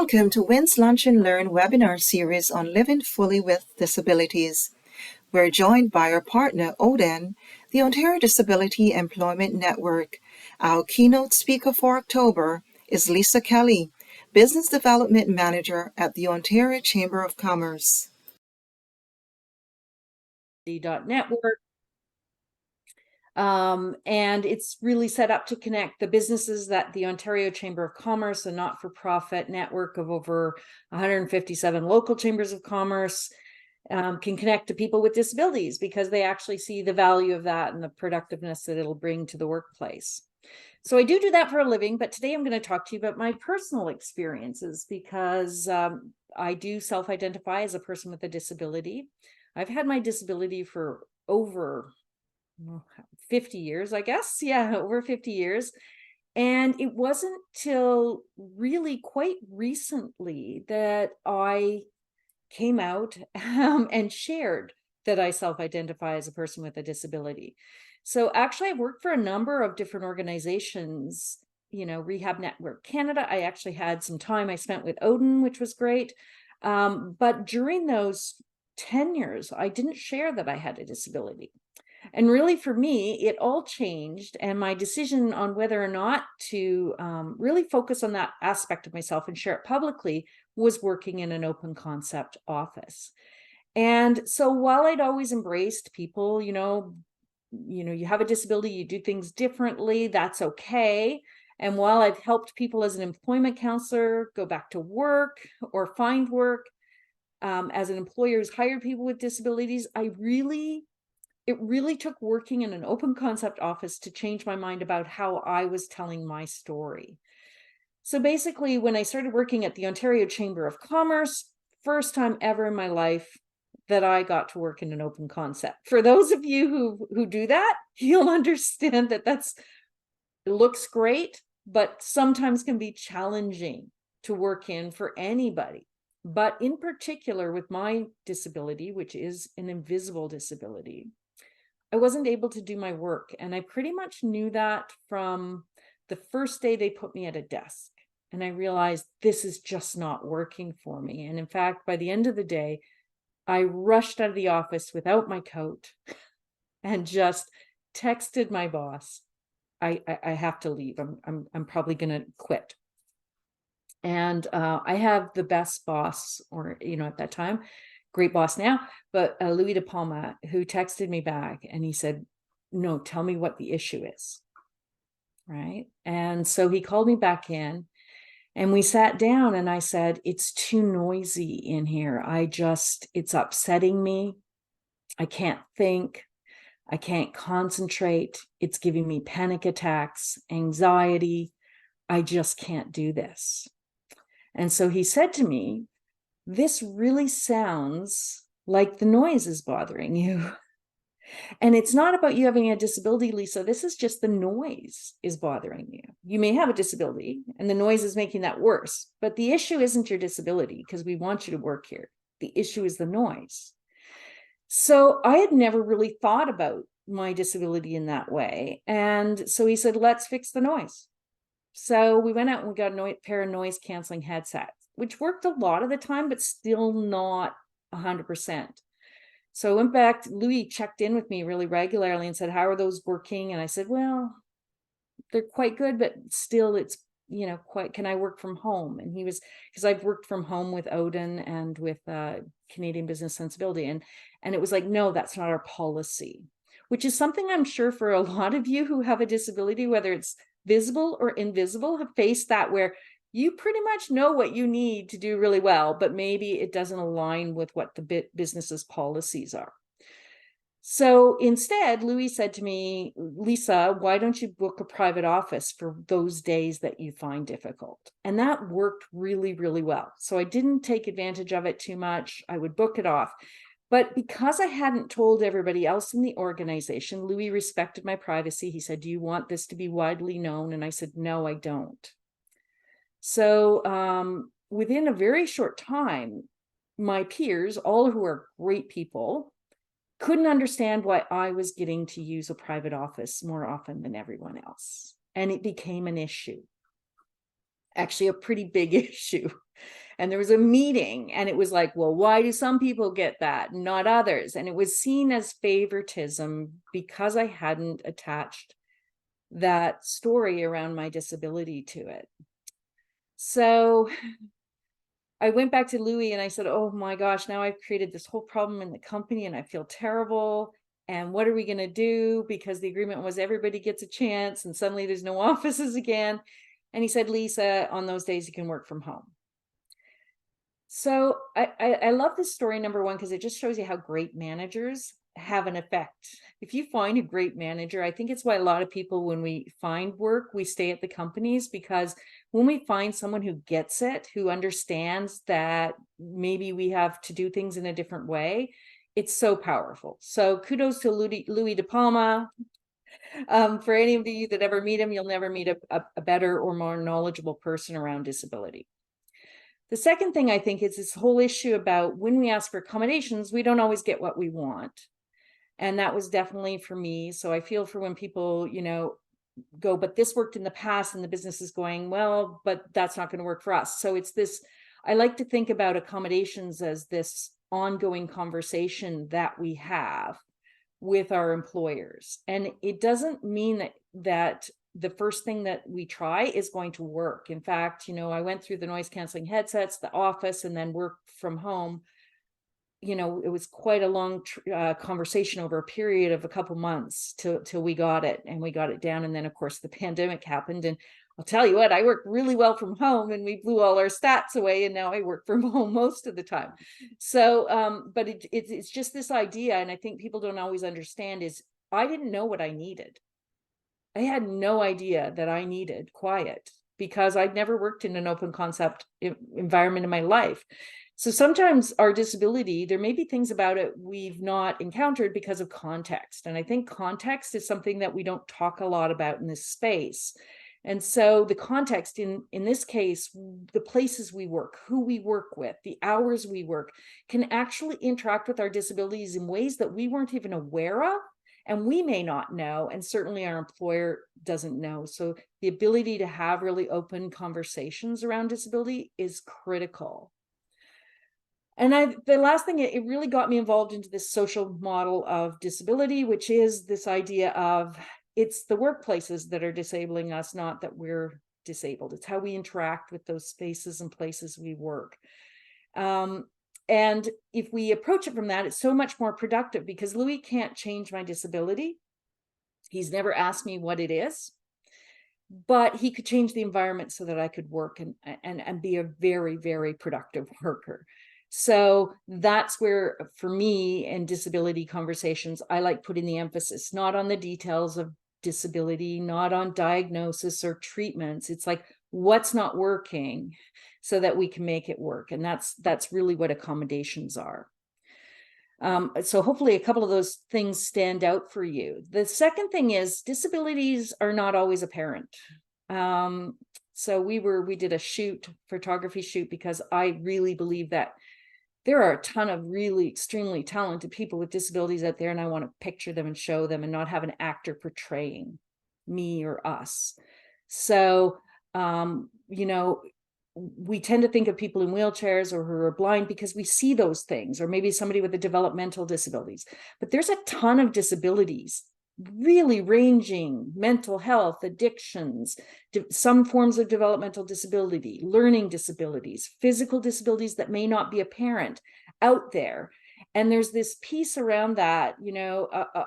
Welcome to WIN's Lunch and Learn webinar series on living fully with disabilities. We're joined by our partner, ODEN, the Ontario Disability Employment Network. Our keynote speaker for October is Lisa Kelly, Business Development Manager at the Ontario Chamber of Commerce. Network. And it's really set up to connect the businesses that the Ontario Chamber of Commerce, a not-for-profit network of over 157 local chambers of commerce, can connect to people with disabilities because they actually see the value of that and the productiveness that it'll bring to the workplace. So I do that for a living, but today I'm going to talk to you about my personal experiences because I do self-identify as a person with a disability. I've had my disability for over 50 years, I guess. Yeah, over 50 years. And it wasn't till really quite recently that I came out and shared that I self-identify as a person with a disability. So actually, I worked for a number of different organizations, Rehab Network Canada. I actually had some time I spent with Odin, which was great. But during those tenures, I didn't share that I had a disability. And really, for me, it all changed. And my decision on whether or not to really focus on that aspect of myself and share it publicly was working in an open concept office. And so while I'd always embraced people, you have a disability, you do things differently, that's okay. And while I've helped people as an employment counselor go back to work or find work, as an employer who's hired people with disabilities, it really took working in an open concept office to change my mind about how I was telling my story. So basically, when I started working at the Ontario Chamber of Commerce, first time ever in my life that I got to work in an open concept. For those of you who do that, you'll understand that it looks great, but sometimes can be challenging to work in for anybody. But in particular, with my disability, which is an invisible disability, I wasn't able to do my work. And I pretty much knew that from the first day they put me at a desk. And I realized this is just not working for me. And in fact, by the end of the day, I rushed out of the office without my coat and just texted my boss, I have to leave. I'm probably going to quit. And I have the best boss, or, at that time, great boss now, but Louis De Palma, who texted me back and he said, no, tell me what the issue is. Right. And so he called me back in and we sat down and I said, it's too noisy in here. It's upsetting me. I can't think. I can't concentrate. It's giving me panic attacks, anxiety. I just can't do this. And so he said to me, this really sounds like the noise is bothering you. And it's not about you having a disability, Lisa. This is just the noise is bothering you. You may have a disability and the noise is making that worse, but the issue isn't your disability because we want you to work here. The issue is the noise. So I had never really thought about my disability in that way. And so he said, let's fix the noise. So we went out and we got a pair of noise canceling headsets, which worked a lot of the time, but still not 100%. So I went back, Louis checked in with me really regularly and said, how are those working? And I said, well, they're quite good, but still it's, can I work from home? And he was, because I've worked from home with Odin and with Canadian Business Sensibility. And it was like, no, that's not our policy, which is something I'm sure for a lot of you who have a disability, whether it's visible or invisible, have faced that where you pretty much know what you need to do really well, but maybe it doesn't align with what the business's policies are. So instead, Louis said to me, Lisa, why don't you book a private office for those days that you find difficult? And that worked really, really well. So I didn't take advantage of it too much. I would book it off. But because I hadn't told everybody else in the organization, Louis respected my privacy. He said, do you want this to be widely known? And I said, no, I don't. So within a very short time, my peers, all who are great people, couldn't understand why I was getting to use a private office more often than everyone else. And it became an issue. actually a pretty big issue. And there was a meeting, and it was like, well, why do some people get that and not others? And it was seen as favoritism because I hadn't attached that story around my disability to it. So I went back to Louis and I said, oh my gosh, now I've created this whole problem in the company and I feel terrible. And what are we going to do? Because the agreement was everybody gets a chance, and suddenly there's no offices again. And he said, Lisa, on those days you can work from home. So I love this story, number one, because it just shows you how great managers have an effect. If you find a great manager, I think it's why a lot of people, when we find work, we stay at the companies, because when we find someone who gets it, who understands that maybe we have to do things in a different way, it's so powerful. So kudos to Louis De Palma. For any of you that ever meet him, you'll never meet a better or more knowledgeable person around disability. The second thing I think is this whole issue about when we ask for accommodations, we don't always get what we want. And that was definitely for me. So I feel for when people, go, but this worked in the past, and the business is going, well, but that's not going to work for us. So it's this, I like to think about accommodations as this ongoing conversation that we have with our employers. And it doesn't mean that the first thing that we try is going to work. In fact, I went through the noise canceling headsets, the office, and then work from home. It was quite a long conversation over a period of a couple months till we got it, and we got it down. And then of course the pandemic happened, and I'll tell you what, I worked really well from home, and we blew all our stats away, and now I work from home most of the time. So but it's just this idea, and I think people don't always understand, is I didn't know what I needed. I had no idea that I needed quiet, because I'd never worked in an open concept environment in my life. So sometimes our disability, there may be things about it we've not encountered because of context. And I think context is something that we don't talk a lot about in this space. And so the context in this case, the places we work, who we work with, the hours we work, can actually interact with our disabilities in ways that we weren't even aware of. And we may not know, and certainly our employer doesn't know. So the ability to have really open conversations around disability is critical. And the last thing, it really got me involved into this social model of disability, which is this idea of it's the workplaces that are disabling us, not that we're disabled. It's how we interact with those spaces and places we work. And if we approach it from that, it's so much more productive, because Louis can't change my disability. He's never asked me what it is, but he could change the environment so that I could work and be a very, very productive worker. So that's where, for me, in disability conversations, I like putting the emphasis not on the details of disability, not on diagnosis or treatments. It's like, what's not working so that we can make it work. And that's really what accommodations are. So hopefully a couple of those things stand out for you. The second thing is disabilities are not always apparent. So we did a photography shoot, because I really believe that there are a ton of really extremely talented people with disabilities out there, and I want to picture them and show them, and not have an actor portraying me or us. So, we tend to think of people in wheelchairs or who are blind because we see those things, or maybe somebody with a developmental disabilities. But there's a ton of disabilities, really ranging: mental health, addictions, some forms of developmental disability, learning disabilities, physical disabilities that may not be apparent out there. And there's this piece around that,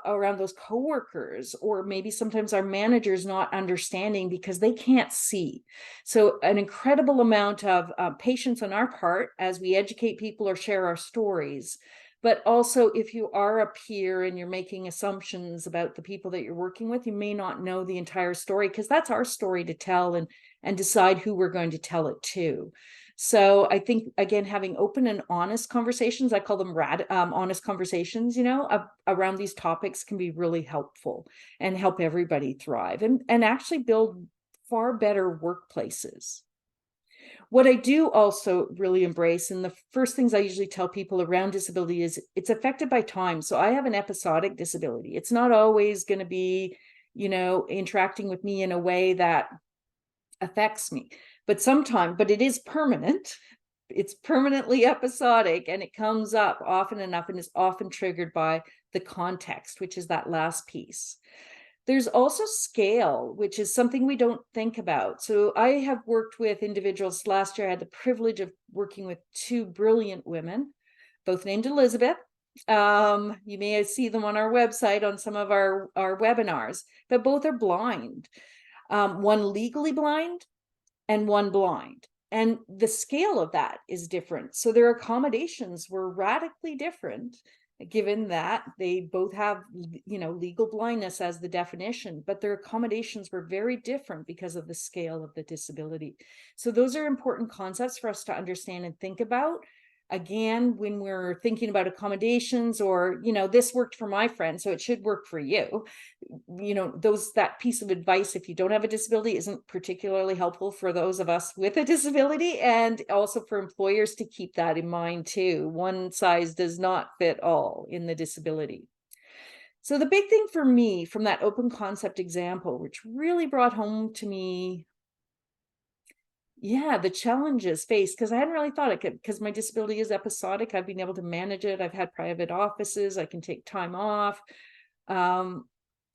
around those coworkers, or maybe sometimes our managers not understanding because they can't see. So an incredible amount of patience on our part as we educate people or share our stories. But also, if you are a peer and you're making assumptions about the people that you're working with, you may not know the entire story, because that's our story to tell, and decide who we're going to tell it to. So I think, again, having open and honest conversations, I call them honest conversations, around these topics, can be really helpful and help everybody thrive and actually build far better workplaces. What I do also really embrace, and the first things I usually tell people around disability, is it's affected by time. So I have an episodic disability. It's not always going to be, interacting with me in a way that affects me. but it is permanent. It's permanently episodic, and it comes up often enough and is often triggered by the context, which is that last piece. There's also scale, which is something we don't think about. So I have worked with individuals. Last year, I had the privilege of working with two brilliant women, both named Elizabeth. You may see them on our website on some of our webinars, but both are blind. One legally blind and one blind. And the scale of that is different. So their accommodations were radically different, given that they both have, legal blindness as the definition, but their accommodations were very different because of the scale of the disability. So those are important concepts for us to understand and think about. Again, when we're thinking about accommodations, or, this worked for my friend, so it should work for you. That piece of advice, if you don't have a disability, isn't particularly helpful for those of us with a disability, and also for employers to keep that in mind too. One size does not fit all in the disability. So the big thing for me from that open concept example, which really brought home to me, the challenges faced, because I hadn't really thought it could, because my disability is episodic. I've been able to manage it. I've had private offices. I can take time off. I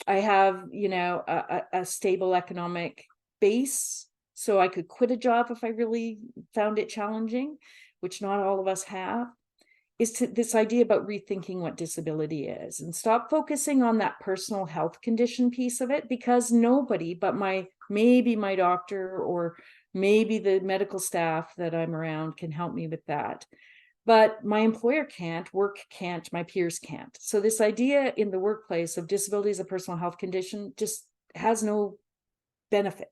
have, a stable economic base, so I could quit a job if I really found it challenging, which not all of us have. Is to this idea about rethinking what disability is, and stop focusing on that personal health condition piece of it, because nobody but maybe my doctor or maybe the medical staff that I'm around can help me with that. But my employer can't, work can't, my peers can't. So this idea in the workplace of disability as a personal health condition just has no benefit.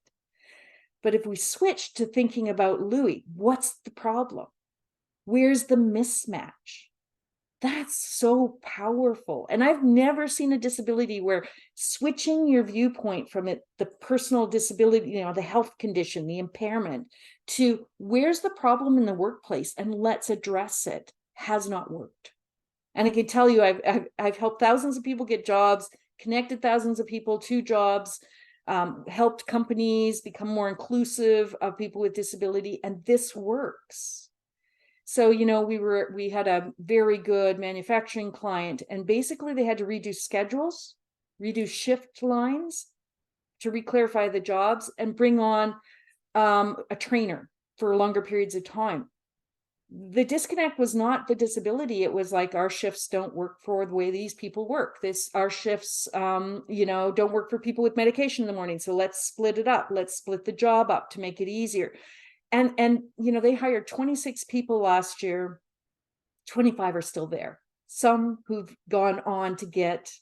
But if we switch to thinking about Louis, what's the problem? Where's the mismatch? That's so powerful. And I've never seen a disability where switching your viewpoint from the personal disability, the health condition, the impairment, to where's the problem in the workplace and let's address it, has not worked. And I can tell you, I've helped thousands of people get jobs, connected thousands of people to jobs, helped companies become more inclusive of people with disability, and this works. So, we had a very good manufacturing client, and basically they had to redo schedules, redo shift lines to reclarify the jobs, and bring on a trainer for longer periods of time. The disconnect was not the disability. It was like, our shifts don't work for the way these people work. Our shifts, don't work for people with medication in the morning. So let's split it up. Let's split the job up to make it easier. And they hired 26 people last year. 25 are still there. Some who've gone on to get,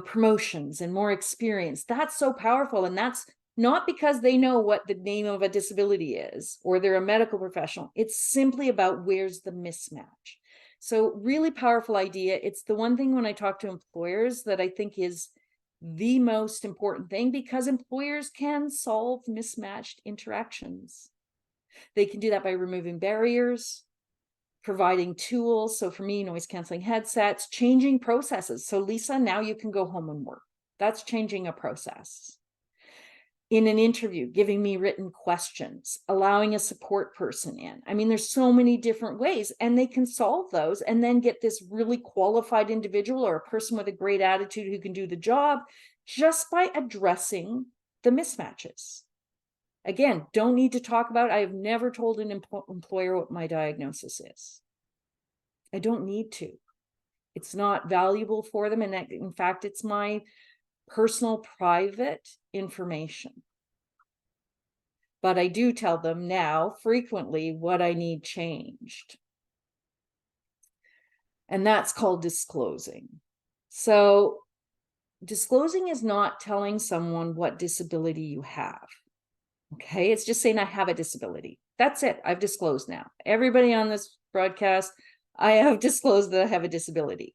promotions and more experience. That's so powerful. And that's not because they know what the name of a disability is or they're a medical professional. It's simply about where's the mismatch. So really powerful idea. It's the one thing when I talk to employers that I think is the most important thing, because employers can solve mismatched interactions. They can do that by removing barriers, providing tools. So for me, noise canceling headsets, changing processes. So Lisa, now you can go home and work. That's changing a process. In an interview, giving me written questions, allowing a support person in. I mean, there's so many different ways, and they can solve those and then get this really qualified individual or a person with a great attitude who can do the job just by addressing the mismatches. Again, don't need to talk about, I have never told an employer what my diagnosis is. I don't need to. It's not valuable for them. And in fact, it's my personal, private information. But I do tell them now frequently what I need changed. And that's called disclosing. So disclosing is not telling someone what disability you have. Okay, it's just saying I have a disability. That's it. I've disclosed now. Everybody on this broadcast, I have disclosed that I have a disability.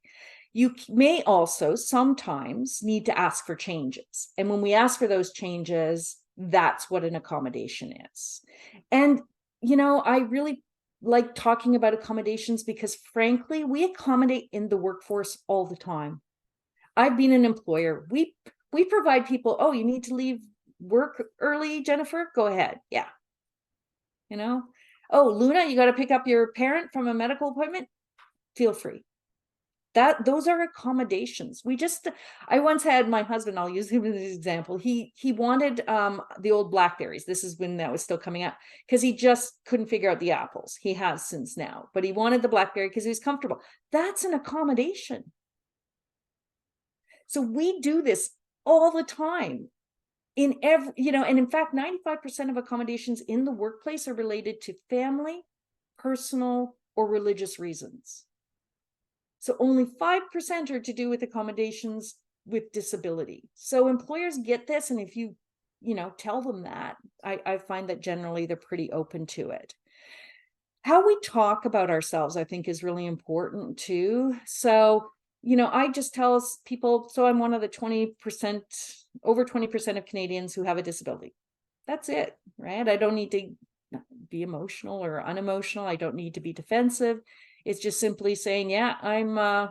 You may also sometimes need to ask for changes. And when we ask for those changes, that's what an accommodation is. And, I really like talking about accommodations because, frankly, we accommodate in the workforce all the time. I've been an employer. We provide people, oh, you need to leave work early, Jennifer? Go ahead. Yeah. Oh, Luna, you got to pick up your parent from a medical appointment? Feel free. Those are accommodations. I once had my husband, I'll use him as an example. He wanted the old Blackberries. This is when that was still coming out, because he just couldn't figure out the apples. He has since now, but he wanted the Blackberry because he was comfortable. That's an accommodation. So we do this all the time in every, and in fact, 95% of accommodations in the workplace are related to family, personal, or religious reasons. So only 5% are to do with accommodations with disability. So employers get this, and if you tell them that, I find that generally they're pretty open to it. How we talk about ourselves, I think, is really important too. So, I just tell people, so I'm one of the 20%, over 20% of Canadians who have a disability. That's it, right? I don't need to be emotional or unemotional. I don't need to be defensive. It's just simply saying, yeah, I'm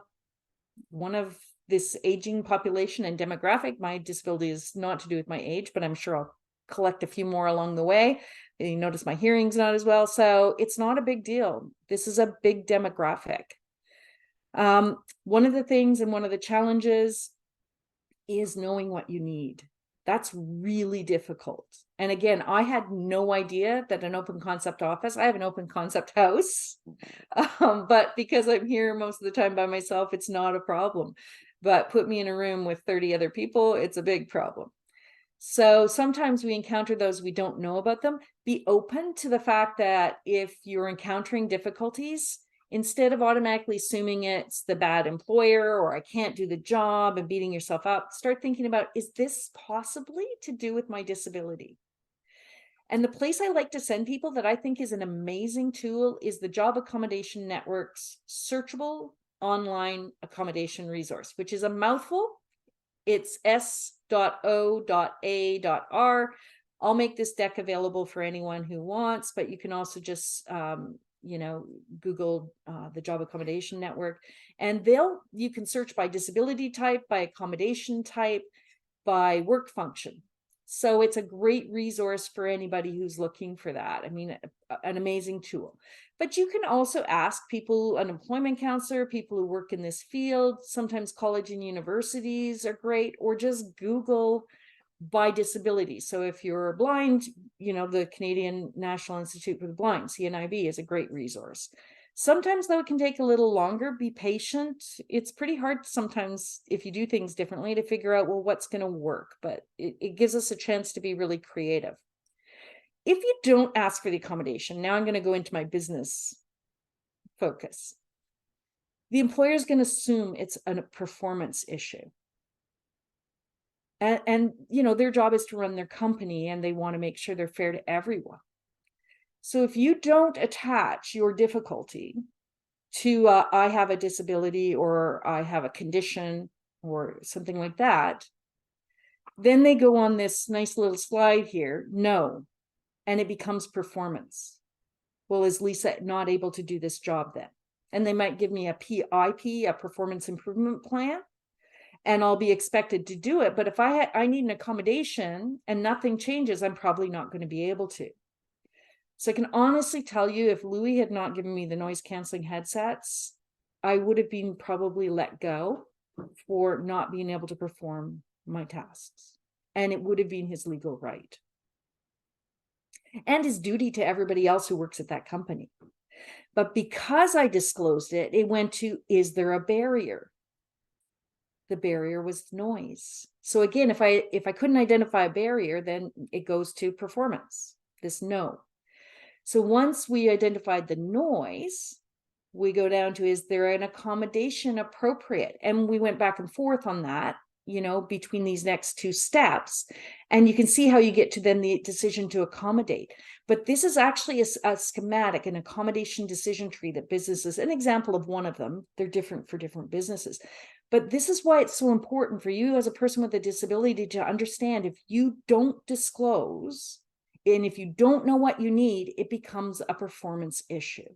one of this aging population and demographic. My disability is not to do with my age, but I'm sure I'll collect a few more along the way. You notice my hearing's not as well. So it's not a big deal. This is a big demographic. One of the things and one of the challenges is knowing what you need. That's really difficult. And again, I had no idea that an open concept office, I have an open concept house, but because I'm here most of the time by myself, it's not a problem. But put me in a room with 30 other people, it's a big problem. So sometimes we encounter those, we don't know about them. Be open to the fact that if you're encountering difficulties, instead of automatically assuming it's the bad employer or I can't do the job and beating yourself up, start thinking about, is this possibly to do with my disability? And the place I like to send people that I think is an amazing tool is the Job Accommodation Network's searchable online accommodation resource, which is a mouthful. It's s.o.a.r. I'll make this deck available for anyone who wants, but you can also just Google the Job Accommodation Network, and you can search by disability type, by accommodation type, by work function. So it's a great resource for anybody who's looking for that. I mean, an amazing tool. But you can also ask people, an employment counselor, people who work in this field. Sometimes college and universities are great, or just Google by disability. So if you're blind, the Canadian National Institute for the Blind, CNIB, is a great resource. Sometimes, though, it can take a little longer. Be patient. It's pretty hard sometimes, if you do things differently, to figure out, well, what's going to work. But it gives us a chance to be really creative. If you don't ask for the accommodation, now I'm going to go into my business focus. The employer is going to assume it's a performance issue. And their job is to run their company, and they want to make sure they're fair to everyone. So if you don't attach your difficulty to I have a disability or I have a condition or something like that, then they go on this nice little slide here, no, and it becomes performance. Well, is Lisa not able to do this job then? And they might give me a PIP, a performance improvement plan, and I'll be expected to do it. But if I need an accommodation and nothing changes, I'm probably not going to be able to. So I can honestly tell you, if Louis had not given me the noise canceling headsets, I would have been probably let go for not being able to perform my tasks. And it would have been his legal right. And his duty to everybody else who works at that company. But because I disclosed it, it went to, is there a barrier? The barrier was noise. So again, if I couldn't identify a barrier, then it goes to performance, this no. So once we identified the noise, we go down to, is there an accommodation appropriate? And we went back and forth on that, between these next two steps. And you can see how you get to then the decision to accommodate. But this is actually a schematic, an accommodation decision tree that businesses, an example of one of them, they're different for different businesses. But this is why it's so important for you as a person with a disability to understand, if you don't disclose, and if you don't know what you need, it becomes a performance issue.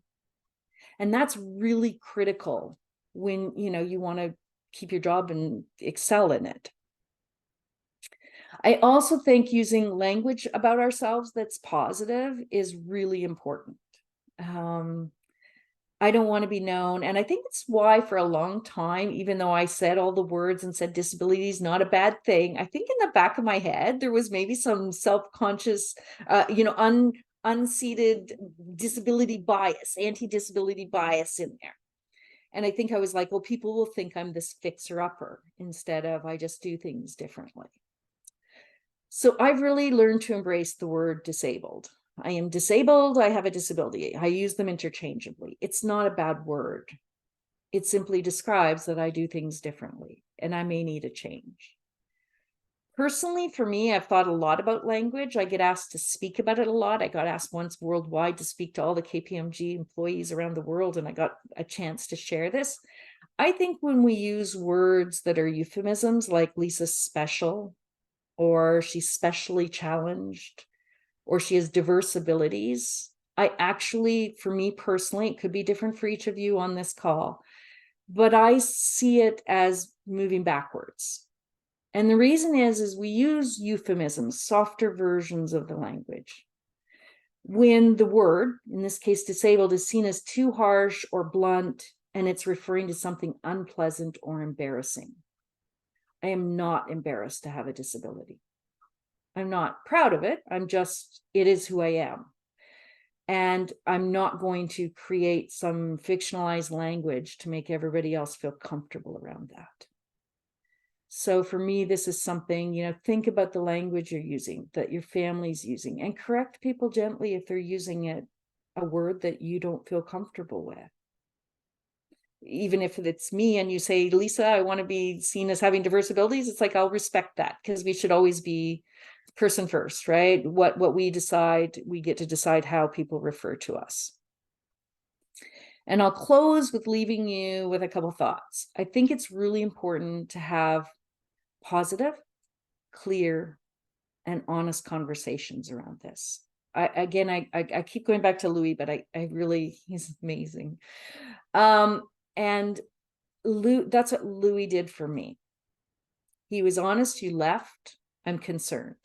And that's really critical when, you want to keep your job and excel in it. I also think using language about ourselves that's positive is really important. I don't want to be known. And I think it's why for a long time, even though I said all the words and said disability is not a bad thing, I think in the back of my head, there was maybe some self-conscious, unseated disability bias, anti-disability bias in there. And I think I was like, well, people will think I'm this fixer-upper instead of I just do things differently. So I've really learned to embrace the word disabled. I am disabled, I have a disability. I use them interchangeably. It's not a bad word. It simply describes that I do things differently and I may need a change. Personally, for me, I've thought a lot about language. I get asked to speak about it a lot. I got asked once worldwide to speak to all the KPMG employees around the world, and I got a chance to share this. I think when we use words that are euphemisms, like Lisa's special, or she's specially challenged, or she has diverse abilities, I actually, for me personally, it could be different for each of you on this call, but I see it as moving backwards. And the reason is we use euphemisms, softer versions of the language, when the word, in this case disabled, is seen as too harsh or blunt, and it's referring to something unpleasant or embarrassing. I am not embarrassed to have a disability. I'm not proud of it. It is who I am. And I'm not going to create some fictionalized language to make everybody else feel comfortable around that. So for me, this is something, think about the language you're using, that your family's using, and correct people gently if they're using a word that you don't feel comfortable with. Even if it's me and you say, Lisa, I want to be seen as having diverse abilities, it's like, I'll respect that, because we should always be person first, right? What we decide, we get to decide how people refer to us. And I'll close with leaving you with a couple thoughts. I think it's really important to have positive, clear, and honest conversations around this. I keep going back to Louis, but he's amazing. And that's what Louis did for me. He was honest. You left. I'm concerned.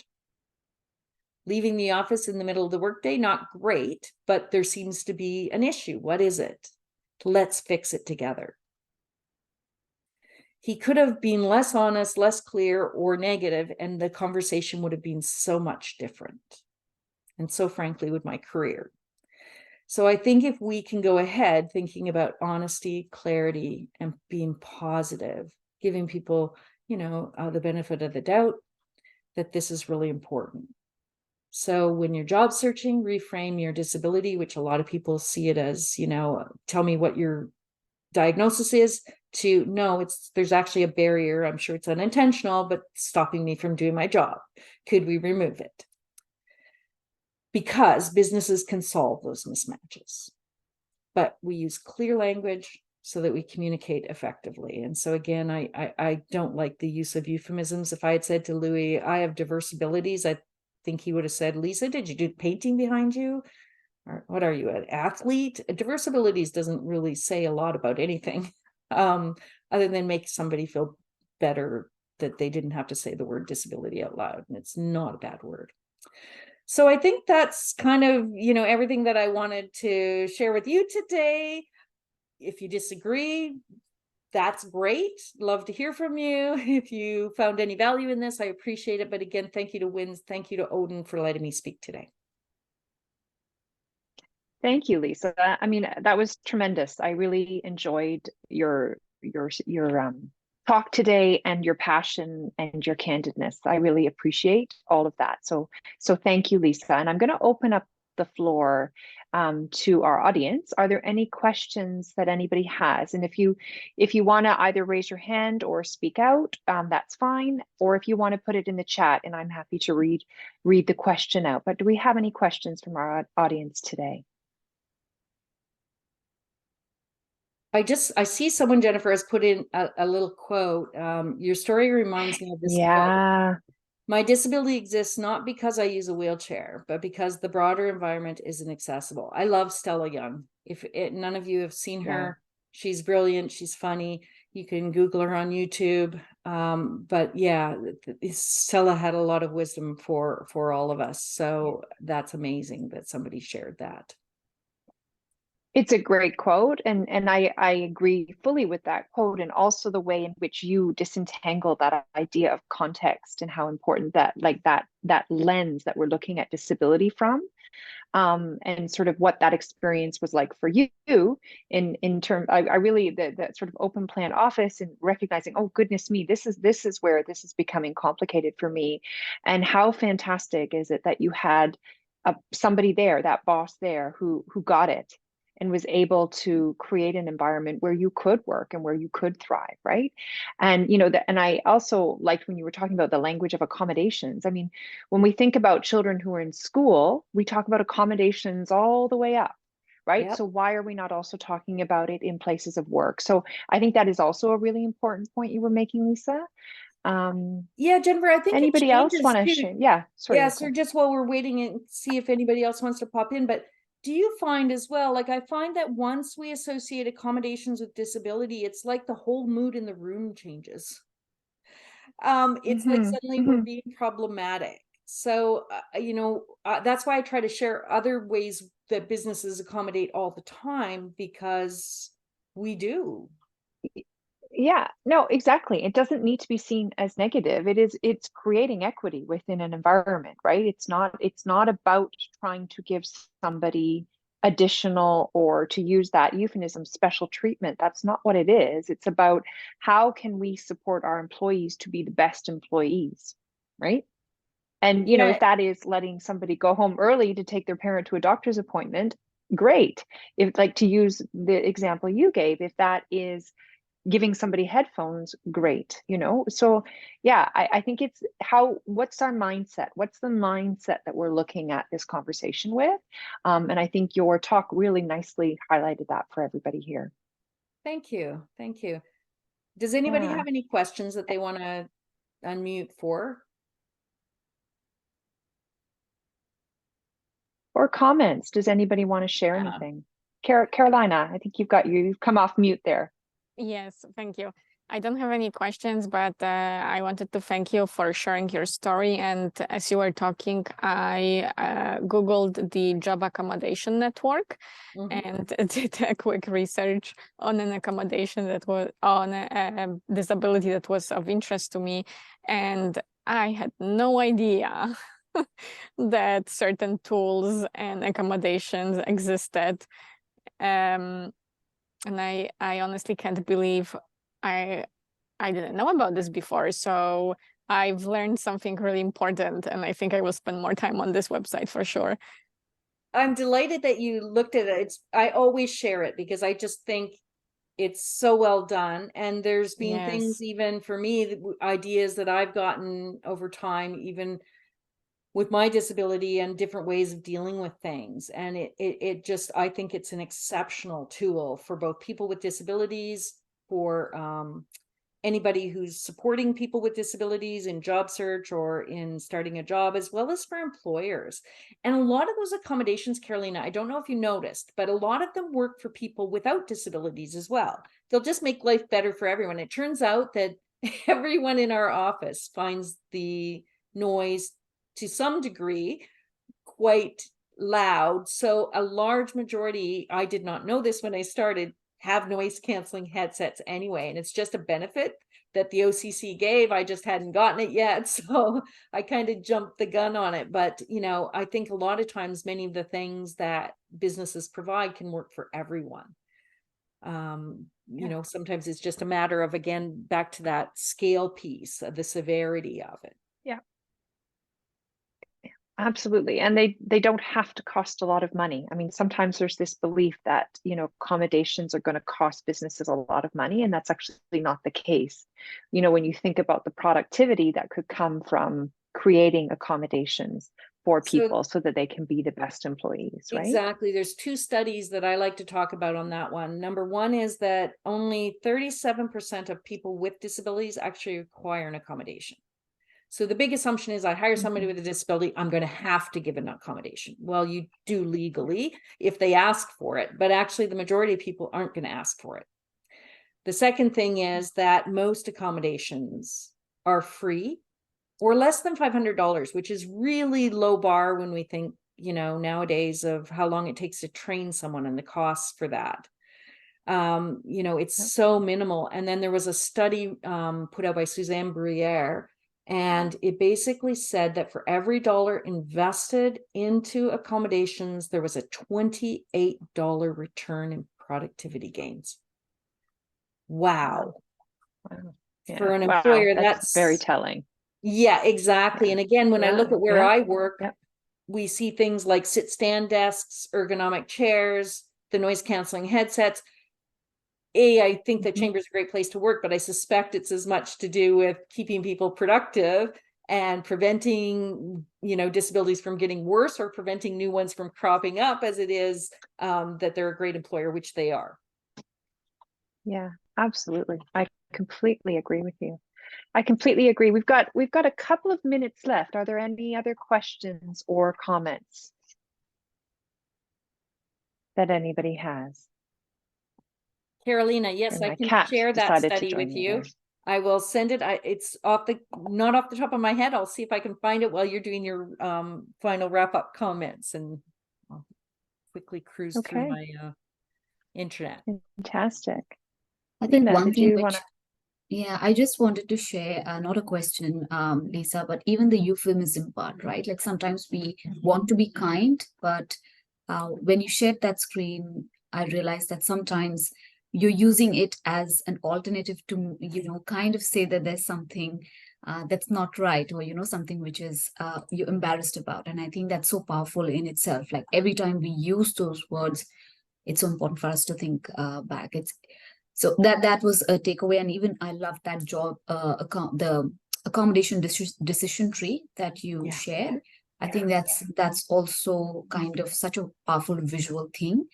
Leaving the office in the middle of the workday, not great, but there seems to be an issue. What is it? Let's fix it together. He could have been less honest, less clear, or negative, and the conversation would have been so much different. And so frankly, with my career. So I think if we can go ahead thinking about honesty, clarity, and being positive, giving people, the benefit of the doubt, that this is really important. So when you're job searching, reframe your disability, which a lot of people see it as, tell me what your diagnosis is, to no, there's actually a barrier. I'm sure it's unintentional, but stopping me from doing my job. Could we remove it? Because businesses can solve those mismatches. But we use clear language so that we communicate effectively. And so again, I don't like the use of euphemisms. If I had said to Louis, I have diverse abilities, I think he would have said, Lisa, did you do painting behind you? Or what are you, an athlete? Diverse abilities doesn't really say a lot about anything, other than make somebody feel better that they didn't have to say the word disability out loud. And it's not a bad word. So I think that's kind of, everything that I wanted to share with you today. If you disagree, that's great. Love to hear from you. If you found any value in this, I appreciate it. But again, thank you to Wins. Thank you to Odin for letting me speak today. Thank you, Lisa. I mean, that was tremendous. I really enjoyed your talk today, and your passion and your candidness. I really appreciate all of that. So thank you, Lisa. And I'm going to open up the floor to our audience. Are there any questions that anybody has? And if you want to either raise your hand or speak out, that's fine. Or if you want to put it in the chat, and I'm happy to read the question out. But do we have any questions from our audience today? I see someone, Jennifer, has put in a little quote. Your story reminds me of this Yeah. quote. My disability exists not because I use a wheelchair, but because the broader environment isn't accessible. I love Stella Young. If none of you have seen her, she's brilliant. She's funny. You can Google her on YouTube. But yeah, Stella had a lot of wisdom for all of us. So that's amazing that somebody shared that. It's a great quote, and I agree fully with that quote, and also the way in which you disentangle that idea of context and how important that, like that lens that we're looking at disability from, and sort of what that experience was like for you in term. I really that sort of open plan office and recognizing, oh goodness me, this is where this is becoming complicated for me, and how fantastic is it that you had somebody there, that boss there, who got it and was able to create an environment where you could work and where you could thrive, right? And and I also liked when you were talking about the language of accommodations. I mean, when we think about children who are in school, we talk about accommodations all the way up, right? Yep. So why are we not also talking about it in places of work? So I think that is also a really important point you were making, Lisa. Yeah, Jennifer, I think it Anybody else changes want to too. share? Yeah, sorry, Yes, or Nicole. just while we're waiting and see if anybody else wants to pop in. But do you find as well, like I find that once we associate accommodations with disability, it's like the whole mood in the room changes. It's like Mm-hmm, suddenly we're mm-hmm. being problematic. So, that's why I try to share other ways that businesses accommodate all the time, because we do. Yeah, no, exactly. It doesn't need to be seen as negative. It's creating equity within an environment, right? It's not about trying to give somebody additional, or to use that euphemism, special treatment. That's not what it is. It's about how can we support our employees to be the best employees, right? And Yeah, if that is letting somebody go home early to take their parent to a doctor's appointment, great. If, like, to use the example you gave, if that is giving somebody headphones, great. So yeah, I think it's what's our mindset, what's the mindset that we're looking at this conversation with, and I think your talk really nicely highlighted that for everybody here. thank you. Thank you. Does anybody Yeah, have any questions that they want to unmute for? or comments. Does anybody want to share Yeah. anything? Carolina, I think you've come off mute there. Yes, thank you. I don't have any questions, but I wanted to thank you for sharing your story. And as you were talking, I Googled the Job Accommodation Network and did a quick research on an accommodation that was on a disability that was of interest to me. And I had no idea that certain tools and accommodations existed. And I honestly can't believe I didn't know about this before. So I've learned something really important, and I think I will spend more time on this website for sure. I'm delighted that you looked at it. I always share it because I just think it's so well done. And there's been things, Yes. even for me, ideas that I've gotten over time, even with my disability, and different ways of dealing with things. And it just, I think it's an exceptional tool for both people with disabilities, for anybody who's supporting people with disabilities in job search or in starting a job, as well as for employers. And a lot of those accommodations, Carolina, I don't know if you noticed, but a lot of them work for people without disabilities as well. They'll just make life better for everyone. It turns out that everyone in our office finds the noise to some degree quite loud. So a large majority, I did not know this when I started, have noise canceling headsets anyway. And it's just a benefit that the OCC gave. I just hadn't gotten it yet. So I kind of jumped the gun on it. But, I think a lot of times, many of the things that businesses provide can work for everyone. Sometimes it's just a matter of, again, back to that scale piece, the severity of it. Yeah, absolutely. And they don't have to cost a lot of money. I mean, sometimes there's this belief that, accommodations are going to cost businesses a lot of money, and that's actually not the case. When you think about the productivity that could come from creating accommodations for So people so that they can be the best employees, right? exactly. There's two studies that I like to talk about on that one. Number one is that only 37% of people with disabilities actually require an accommodation. So the big assumption is, I hire somebody with a disability, I'm going to have to give an accommodation. Well, you do legally if they ask for it, but actually the majority of people aren't going to ask for it. The second thing is that most accommodations are free or less than $500, which is really low bar when we think, you know, nowadays of how long it takes to train someone and the costs for that. You know, it's so minimal. And then there was a study put out by Suzanne Bruyere, and it basically said that for every dollar invested into accommodations, there was a $28 return in productivity gains. Wow. Yeah. For an Wow, employer, that's very telling. Yeah, exactly. Yeah. And again, when I look at where I work, yeah. we see things like sit-stand desks, ergonomic chairs, the noise canceling headsets. I think the chamber is a great place to work, but I suspect it's as much to do with keeping people productive and preventing, you know, disabilities from getting worse or preventing new ones from cropping up as it is that they're a great employer, which they are. Yeah, absolutely. I completely agree with you. I completely agree. We've got a couple of minutes left. Are there any other questions or comments that anybody has? Carolina, yes, I can share that study with you. I will send it. It's not off the top of my head. I'll see if I can find it while you're doing your final wrap up comments, and I'll quickly cruise through my internet. Fantastic. I think Nina, one thing which, yeah, I just wanted to share, not a question, Lisa, but even the euphemism part, right? Like sometimes we want to be kind, but when you shared that screen, I realized that sometimes you're using it as an alternative to, you know, kind of say that there's something that's not right, or, you know, something which is you're embarrassed about. And I think that's so powerful in itself. Like every time we use those words, it's so important for us to think back. So that was a takeaway, and even I love that job, the accommodation decision tree that you share. I think that's also kind of such a powerful visual thing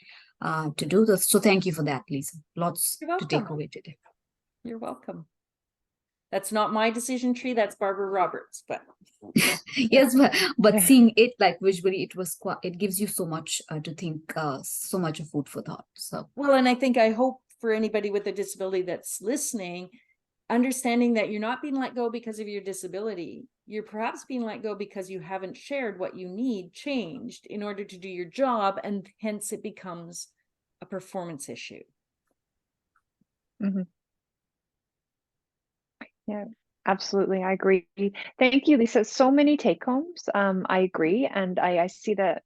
to do this. So thank you for that, Lisa. Lots to take away today. You're welcome. That's not my decision tree. That's Barbara Roberts, but yes, but seeing it like visually, it gives you so much to think, so much of food for thought. So well, and I hope for anybody with a disability that's listening, understanding that you're not being let go because of your disability. You're perhaps being let go because you haven't shared what you need changed in order to do your job, and hence it becomes a performance issue. Yeah, absolutely. I agree. Thank you, Lisa. So many take homes. I agree. And I see that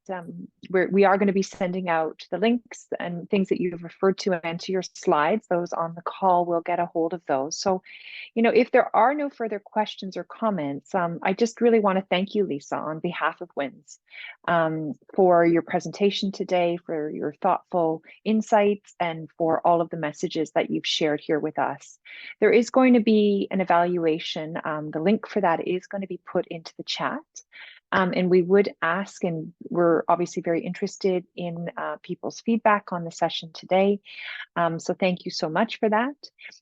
we are going to be sending out the links and things that you've referred to and to your slides. Those on the call will get a hold of those. So, you know, if there are no further questions or comments, I just really want to thank you, Lisa, on behalf of WINS, for your presentation today, for your thoughtful insights, and for all of the messages that you've shared here with us. There is going to be an evaluation. The link for that is going to be put into the chat. And we would ask, and we're obviously very interested in people's feedback on the session today. So thank you so much for that.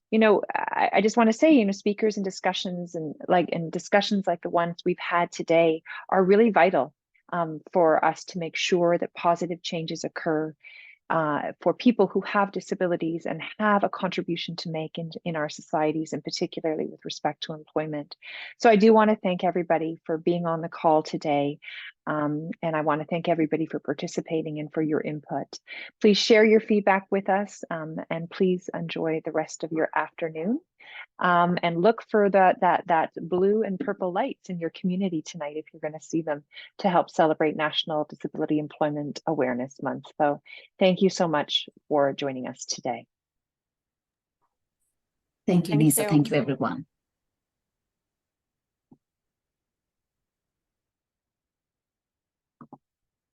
You know, I just want to say, you know, speakers and discussions discussions like the ones we've had today are really vital for us to make sure that positive changes occur for people who have disabilities and have a contribution to make in our societies, and particularly with respect to employment. So I do want to thank everybody for being on the call today. And I want to thank everybody for participating and for your input. Please share your feedback with us, and please enjoy the rest of your afternoon. And look for that blue and purple lights in your community tonight if you're going to see them, to help celebrate National Disability Employment Awareness Month. So thank you so much for joining us today. thank you, Lisa. Thank you, everyone.